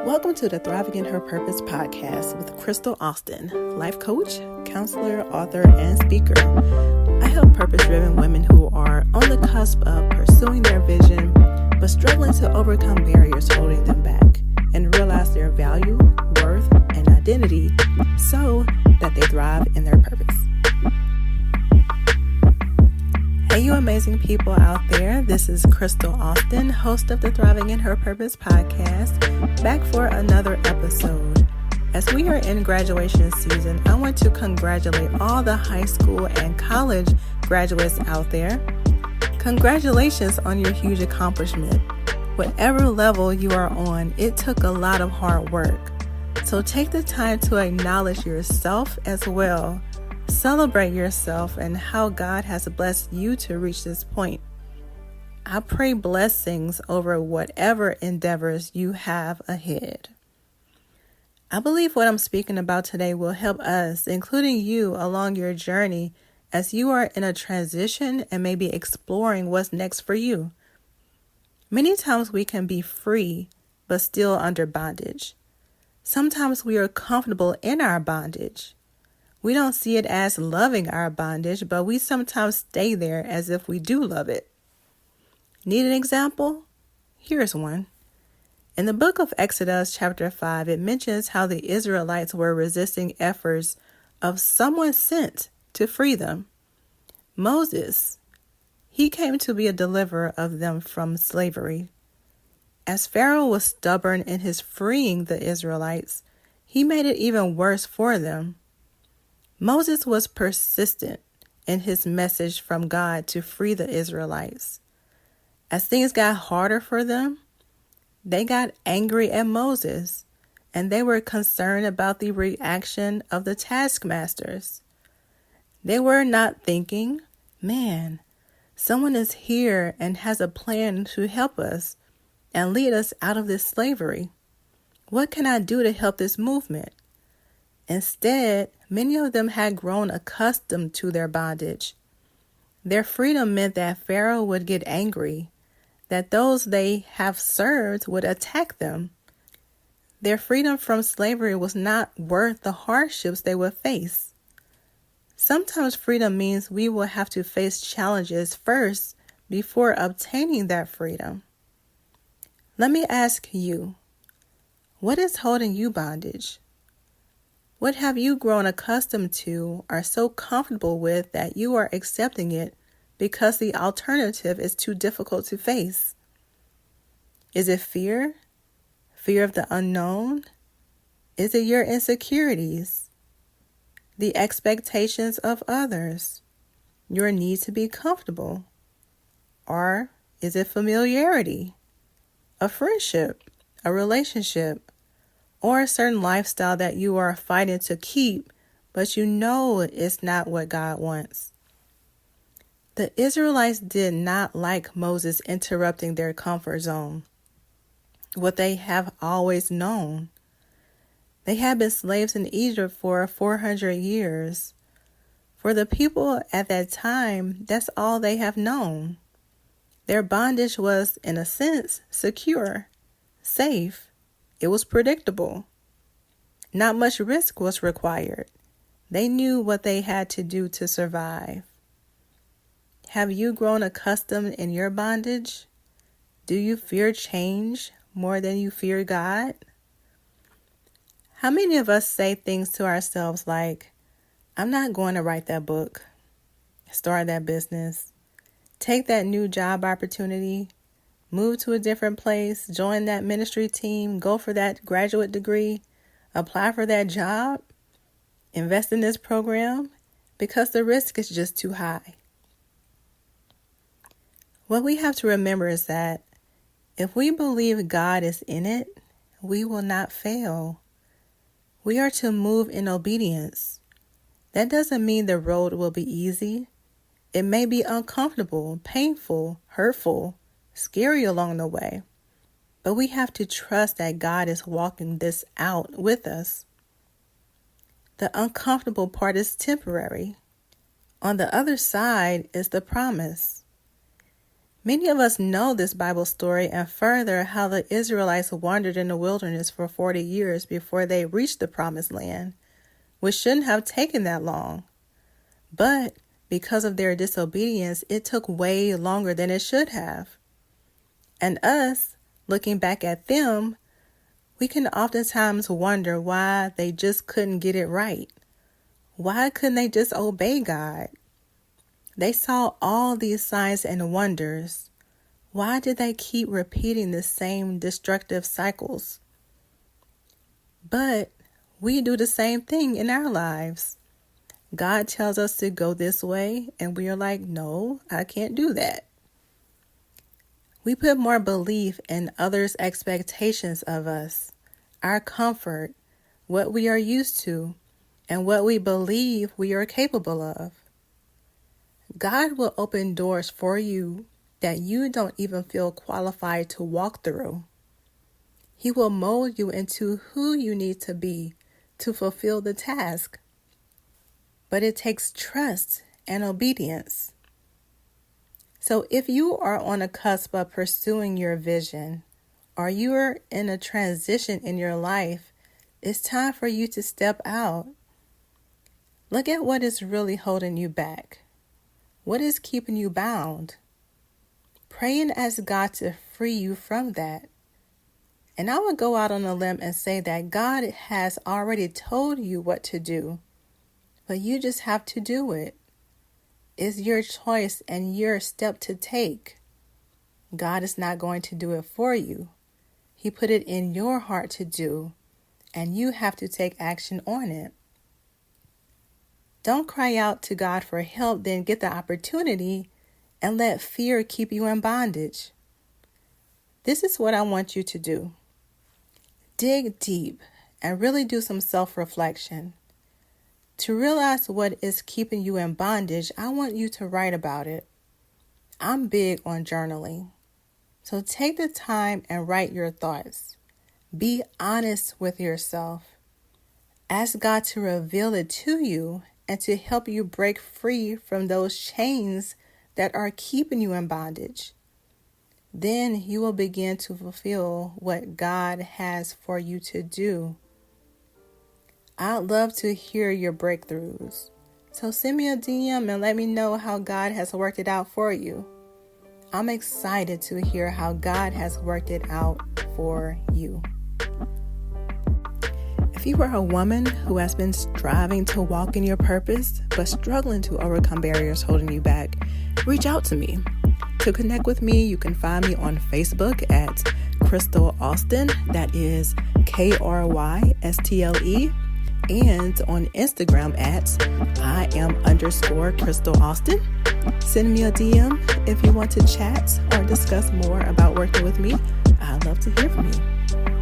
Welcome to the Thriving in Her Purpose podcast with Krystle Austin, life coach, counselor, author, and speaker. I help purpose-driven women who are on the cusp of pursuing their vision, but struggling to overcome barriers holding them back and realize their value, worth, and identity so that they thrive in their purpose. Hey, you amazing people out there. This is Krystle Austin, host of the Thriving in Her Purpose podcast, back for another episode. As we are in graduation season, I want to congratulate all the high school and college graduates out there. Congratulations on your huge accomplishment. Whatever level you are on, it took a lot of hard work. So take the time to acknowledge yourself as well. Celebrate yourself and how God has blessed you to reach this point. I pray blessings over whatever endeavors you have ahead. I believe what I'm speaking about today will help us, including you, along your journey as you are in a transition and maybe exploring what's next for you. Many times we can be free, but still under bondage. Sometimes we are comfortable in our bondage. We don't see it as loving our bondage, but we sometimes stay there as if we do love it. Need an example? Here's one. In the book of Exodus chapter 5, it mentions how the Israelites were resisting efforts of someone sent to free them. Moses, he came to be a deliverer of them from slavery. As Pharaoh was stubborn in his freeing the Israelites, he made it even worse for them. Moses was persistent in his message from God to free the Israelites. As things got harder for them, they got angry at Moses, and they were concerned about the reaction of the taskmasters. They were not thinking, man, someone is here and has a plan to help us and lead us out of this slavery. What can I do to help this movement? Instead, many of them had grown accustomed to their bondage. Their freedom meant that Pharaoh would get angry, that those they have served would attack them. Their freedom from slavery was not worth the hardships they would face. Sometimes freedom means we will have to face challenges first before obtaining that freedom. Let me ask you, what is holding you bondage? What have you grown accustomed to or so comfortable with that you are accepting it because the alternative is too difficult to face? Is it fear? Fear of the unknown? Is it your insecurities? The expectations of others? Your need to be comfortable? Or is it familiarity? A friendship? A relationship? Or a certain lifestyle that you are fighting to keep, but you know it's not what God wants? The Israelites did not like Moses interrupting their comfort zone, what they have always known. They had been slaves in Egypt for 400 years. For the people at that time, that's all they have known. Their bondage was, in a sense, secure, safe. It was predictable. Not much risk was required. They knew what they had to do to survive. Have you grown accustomed in your bondage? Do you fear change more than you fear God? How many of us say things to ourselves like, I'm not going to write that book, start that business, take that new job opportunity, move to a different place, join that ministry team, go for that graduate degree, apply for that job, invest in this program, because the risk is just too high. What we have to remember is that if we believe God is in it, we will not fail. We are to move in obedience. That doesn't mean the road will be easy. It may be uncomfortable, painful, hurtful, scary along the way, but we have to trust that God is walking this out with us. The uncomfortable part is temporary. On the other side is the promise. Many of us know this Bible story and further how the Israelites wandered in the wilderness for 40 years before they reached the promised land, which shouldn't have taken that long. But because of their disobedience, it took way longer than it should have. And us, looking back at them, we can oftentimes wonder why they just couldn't get it right. Why couldn't they just obey God? They saw all these signs and wonders. Why did they keep repeating the same destructive cycles? But we do the same thing in our lives. God tells us to go this way, and we are like, no, I can't do that. We put more belief in others' expectations of us, our comfort, what we are used to, and what we believe we are capable of. God will open doors for you that you don't even feel qualified to walk through. He will mold you into who you need to be to fulfill the task. But it takes trust and obedience. So if you are on a cusp of pursuing your vision, or you are in a transition in your life, it's time for you to step out. Look at what is really holding you back. What is keeping you bound? Pray and ask God to free you from that. And I would go out on a limb and say that God has already told you what to do, but you just have to do it. It's your choice and your step to take. God is not going to do it for you. He put it in your heart to do, and you have to take action on it. Don't cry out to God for help, then get the opportunity and let fear keep you in bondage. This is what I want you to do. Dig deep and really do some self-reflection. To realize what is keeping you in bondage, I want you to write about it. I'm big on journaling. So take the time and write your thoughts. Be honest with yourself. Ask God to reveal it to you and to help you break free from those chains that are keeping you in bondage. Then you will begin to fulfill what God has for you to do. I'd love to hear your breakthroughs. So send me a DM and let me know how God has worked it out for you. I'm excited to hear how God has worked it out for you. If you are a woman who has been striving to walk in your purpose, but struggling to overcome barriers holding you back, reach out to me. To connect with me, you can find me on Facebook at Krystle Austin. That is KRYSTLE. And on Instagram at @I am_Krystle Austin. Send me a DM if you want to chat or discuss more about working with me. I'd love to hear from you.